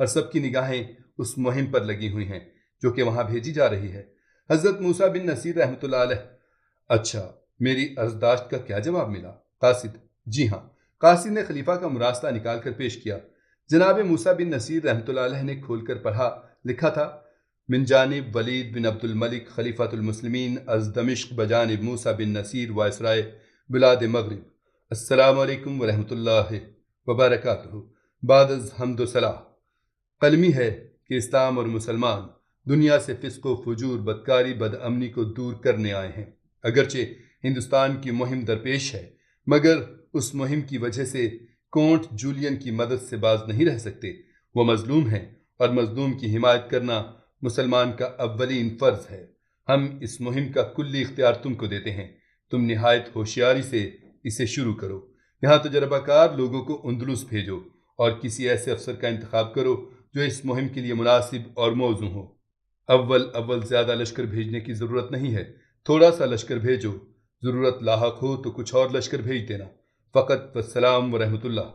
اور سب کی نگاہیں اس مہم پر لگی ہوئی ہیں جو کہ وہاں بھیجی جا رہی ہے۔ حضرت موسیٰ بن نصیر رحمۃ اللہ علیہ: اچھا، میری عرضداشت کا کیا جواب ملا؟ قاصد: جی ہاں۔ قاصد نے خلیفہ کا مراسلہ نکال کر پیش کیا۔ جناب موسیٰ بن نصیر رحمۃ اللہ علیہ نے کھول کر پڑھا۔ لکھا تھا: من جانب ولید بن عبد الملک خلیفۃ المسلمین از دمشق بجانب موسیٰ بن نصیر وائسرائے بلاد مغرب، السلام علیکم ورحمۃ اللہ وبرکاتہ۔ بعد از حمد و ثنا، قلمی ہے کہ اسلام اور مسلمان دنیا سے فسق و فجور، بدکاری، بد امنی کو دور کرنے آئے ہیں۔ اگرچہ ہندوستان کی مہم درپیش ہے، مگر اس مہم کی وجہ سے کونٹ جولین کی مدد سے باز نہیں رہ سکتے۔ وہ مظلوم ہیں اور مظلوم کی حمایت کرنا مسلمان کا اولین فرض ہے۔ ہم اس مہم کا کلی اختیار تم کو دیتے ہیں، تم نہایت ہوشیاری سے اسے شروع کرو۔ یہاں تجربہ کار لوگوں کو اندلس بھیجو اور کسی ایسے افسر کا انتخاب کرو جو اس مہم کے لیے مناسب اور موزوں ہو۔ اول زیادہ لشکر بھیجنے کی ضرورت نہیں ہے، تھوڑا سا لشکر بھیجو، ضرورت لاحق ہو تو کچھ اور لشکر بھیج دینا۔ فقط والسلام ورحمۃ اللہ۔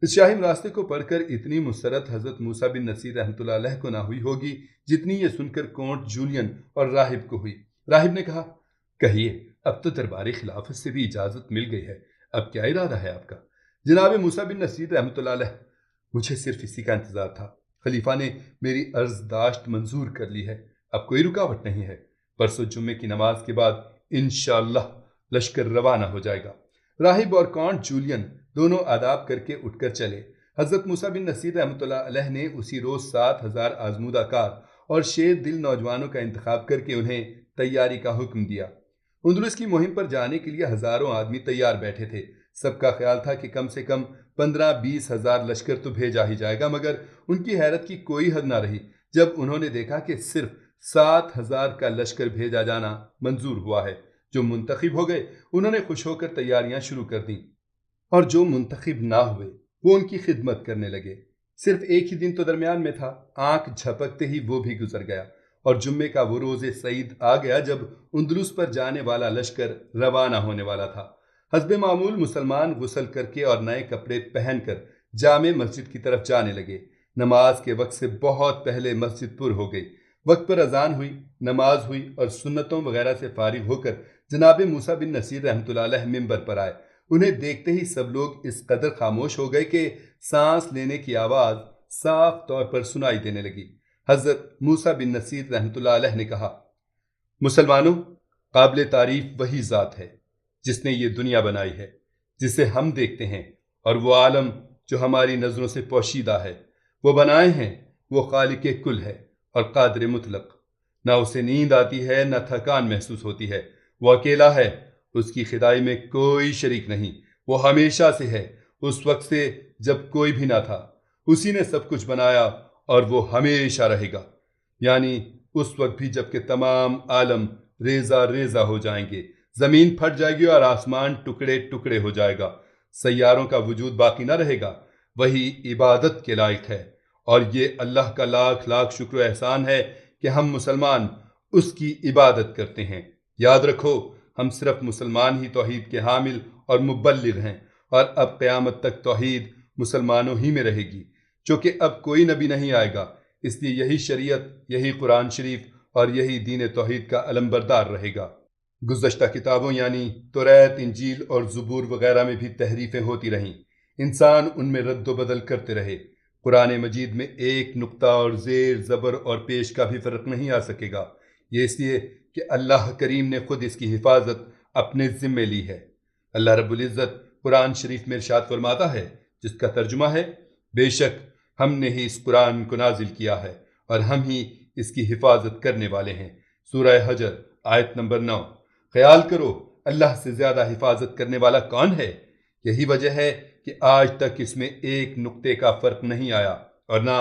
اس شاہی راستے کو پڑھ کر اتنی مسرت حضرت موسیٰ بن نصیر رحمۃ اللہ علیہ کو نہ ہوئی ہوگی جتنی یہ سن کر کونٹ جولین اور راہب کو ہوئی۔ راہب نے کہا: کہیے، اب تو دربار خلافت سے بھی اجازت مل گئی ہے، اب کیا ارادہ ہے آپ کا؟ جناب موسیٰ بن نصیر رحمۃ اللہ علیہ: مجھے صرف اسی کا انتظار تھا۔ خلیفہ نے میری عرضداشت منظور کر لی ہے، اب کوئی رکاوٹ نہیں ہے۔ پرسوں جمعے کی نماز کے بعد انشاءاللہ لشکر روانہ ہو جائے گا۔ راہب اور کونٹ جولین دونوں آداب کر کے اٹھ کر چلے۔ حضرت موسیٰ بن نصیر رحمۃ اللہ علیہ نے اسی روز 7,000 آزمودہ کار اور شیر دل نوجوانوں کا انتخاب کر کے انہیں تیاری کا حکم دیا۔ اندلس کی مہم پر جانے کے لیے ہزاروں آدمی تیار بیٹھے تھے۔ سب کا خیال تھا کہ کم سے کم 15-20 ہزار لشکر تو بھیجا ہی جائے گا، مگر ان کی حیرت کی کوئی حد نہ رہی جب انہوں نے دیکھا کہ صرف 7,000 کا لشکر بھیجا جانا منظور ہوا ہے۔ جو منتخب ہو گئے انہوں نے خوش ہو کر تیاریاں شروع کر دیں، اور جو منتخب نہ ہوئے وہ ان کی خدمت کرنے لگے۔ صرف ایک ہی دن تو درمیان میں تھا، آنکھ جھپکتے ہی وہ بھی گزر گیا، اور جمعے کا وہ روز سعید آ گیا جب اندلس پر جانے والا لشکر روانہ ہونے والا تھا۔ حسب معمول مسلمان غسل کر کے اور نئے کپڑے پہن کر جامع مسجد کی طرف جانے لگے۔ نماز کے وقت سے بہت پہلے مسجد پر ہو گئی۔ وقت پر اذان ہوئی، نماز ہوئی، اور سنتوں وغیرہ سے فارغ ہو کر جناب موسیٰ بن نصیر رحمۃ اللہ علیہ ممبر پر آئے۔ انہیں دیکھتے ہی سب لوگ اس قدر خاموش ہو گئے کہ سانس لینے کی آواز صاف طور پر سنائی دینے لگی۔ حضرت موسیٰ بن نصیر رحمۃ اللہ علیہ نے کہا: مسلمانوں، قابل تعریف وہی ذات ہے جس نے یہ دنیا بنائی ہے، جسے ہم دیکھتے ہیں، اور وہ عالم جو ہماری نظروں سے پوشیدہ ہے۔ وہ بنائے ہیں، وہ خالق کل ہے اور قادر مطلق۔ نہ اسے نیند آتی ہے، نہ تھکان محسوس ہوتی ہے۔ وہ اکیلا ہے، اس کی خدائی میں کوئی شریک نہیں۔ وہ ہمیشہ سے ہے، اس وقت سے جب کوئی بھی نہ تھا۔ اسی نے سب کچھ بنایا اور وہ ہمیشہ رہے گا، یعنی اس وقت بھی جب کہ تمام عالم ریزہ ریزہ ہو جائیں گے، زمین پھٹ جائے گی اور آسمان ٹکڑے ٹکڑے ہو جائے گا، سیاروں کا وجود باقی نہ رہے گا۔ وہی عبادت کے لائق ہے، اور یہ اللہ کا لاکھ لاکھ شکر و احسان ہے کہ ہم مسلمان اس کی عبادت کرتے ہیں۔ یاد رکھو، ہم صرف مسلمان ہی توحید کے حامل اور مبلغ ہیں، اور اب قیامت تک توحید مسلمانوں ہی میں رہے گی، چونکہ اب کوئی نبی نہیں آئے گا، اس لیے یہی شریعت، یہی قرآن شریف اور یہی دین توحید کا علمبردار رہے گا۔ گزشتہ کتابوں یعنی توریت، انجیل اور زبور وغیرہ میں بھی تحریفیں ہوتی رہیں، انسان ان میں رد و بدل کرتے رہے۔ قرآن مجید میں ایک نقطہ اور زیر، زبر اور پیش کا بھی فرق نہیں آ سکے گا، یہ اس لیے کہ اللہ کریم نے خود اس کی حفاظت اپنے ذمے لی ہے۔ اللہ رب العزت قرآن شریف میں ارشاد فرماتا ہے، جس کا ترجمہ ہے: بے شک ہم نے ہی اس قرآن کو نازل کیا ہے اور ہم ہی اس کی حفاظت کرنے والے ہیں۔ سورہ حجر آیت نمبر 9۔ خیال کرو، اللہ سے زیادہ حفاظت کرنے والا کون ہے؟ یہی وجہ ہے کہ آج تک اس میں ایک نقطے کا فرق نہیں آیا اور نہ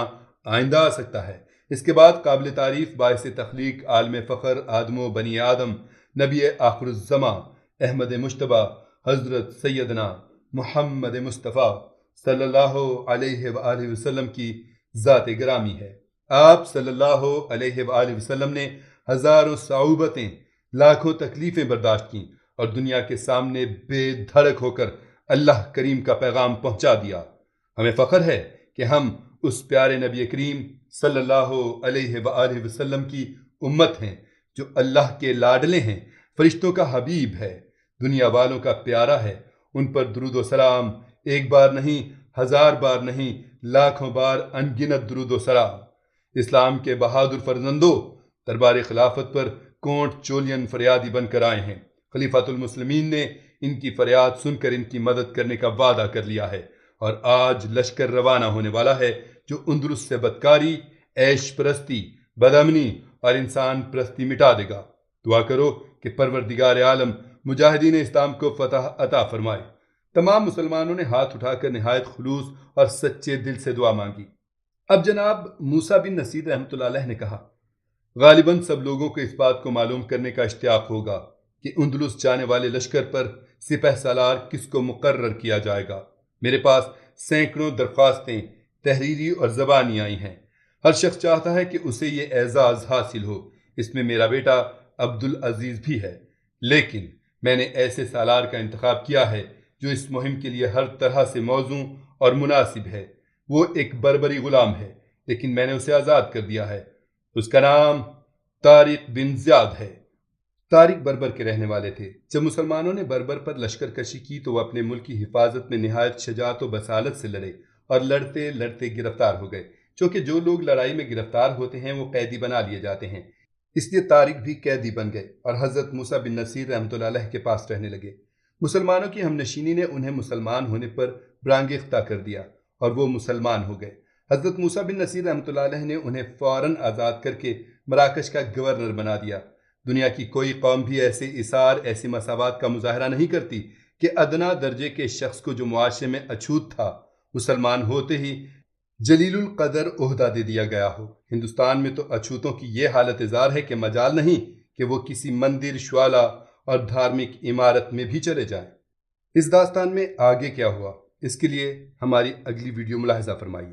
آئندہ آ سکتا ہے۔ اس کے بعد قابل تعریف باعث تخلیق، عالم فخر، آدم و بنی آدم، نبی آخر الزماں، احمد مجتبیٰ، حضرت سیدنا محمد مصطفیٰ صلی اللہ علیہ وآلہ وسلم کی ذات گرامی ہے۔ آپ صلی اللہ علیہ وآلہ وسلم نے ہزاروں صعوبتیں، لاکھوں تکلیفیں برداشت کیں اور دنیا کے سامنے بے دھڑک ہو کر اللہ کریم کا پیغام پہنچا دیا۔ ہمیں فخر ہے کہ ہم اس پیارے نبی کریم صلی اللہ علیہ وآلہ وسلم کی امت ہیں جو اللہ کے لاڈلے ہیں، فرشتوں کا حبیب ہے، دنیا والوں کا پیارا ہے۔ ان پر درود و سلام ایک بار نہیں، 1000 بار نہیں، لاکھوں بار ان گنت درود و سلام۔ اسلام کے بہادر فرزندوں، دربار خلافت پر کونٹ چولین فریادی بن کر آئے ہیں۔ خلیفۃ المسلمین نے ان کی فریاد سن کر ان کی مدد کرنے کا وعدہ کر لیا ہے، اور آج لشکر روانہ ہونے والا ہے جو اندلس سے بدکاری، عیش پرستی، بدامنی اور انسان پرستی مٹا دے گا۔ دعا کرو کہ پروردگار عالم مجاہدین اسلام کو فتح عطا فرمائے۔ تمام مسلمانوں نے ہاتھ اٹھا کر نہایت خلوص اور سچے دل سے دعا مانگی۔ اب جناب موسیٰ بن نصیر رحمۃ اللہ علیہ نے کہا، غالباً سب لوگوں کو اس بات کو معلوم کرنے کا اشتیاق ہوگا کہ اندلس جانے والے لشکر پر سپہ سالار کس کو مقرر کیا جائے گا۔ میرے پاس سینکڑوں درخواستیں تحریری اور زبانی آئی ہیں۔ ہر شخص چاہتا ہے کہ اسے یہ اعزاز حاصل ہو، اس میں میرا بیٹا عبدالعزیز بھی ہے، لیکن میں نے ایسے سالار کا انتخاب کیا ہے جو اس مہم کے لیے ہر طرح سے موزوں اور مناسب ہے۔ وہ ایک بربری غلام ہے، لیکن میں نے اسے آزاد کر دیا ہے۔ اس کا نام طارق بن زیاد ہے۔ طارق بربر کے رہنے والے تھے۔ جب مسلمانوں نے بربر پر لشکر کشی کی تو وہ اپنے ملک کی حفاظت میں نہایت شجاعت و بصالت سے لڑے اور لڑتے لڑتے گرفتار ہو گئے، چونکہ جو لوگ لڑائی میں گرفتار ہوتے ہیں وہ قیدی بنا لیے جاتے ہیں۔ اس لیے طارق بھی قیدی بن گئے اور حضرت موسیٰ بن نصیر رحمۃ اللہ علیہ کے پاس رہنے لگے۔ مسلمانوں کی ہم نشینی نے انہیں مسلمان ہونے پر برانگیختہ کر دیا اور وہ مسلمان ہو گئے۔ حضرت موسیٰ بن نصیر رحمۃ اللہ علیہ نے انہیں فوراً آزاد کر کے مراکش کا گورنر بنا دیا۔ دنیا کی کوئی قوم بھی ایسے اثار، ایسی مساوات کا مظاہرہ نہیں کرتی کہ ادنا درجے کے شخص کو جو معاشرے میں اچھوت تھا، مسلمان ہوتے ہی جلیل القدر عہدہ دے دیا گیا ہو۔ ہندوستان میں تو اچھوتوں کی یہ حالت زار ہے کہ مجال نہیں کہ وہ کسی مندر، شعلہ اور دھارمک عمارت میں بھی چلے جائیں۔ اس داستان میں آگے کیا ہوا، اس کے لیے ہماری اگلی ویڈیو ملاحظہ فرمائیے۔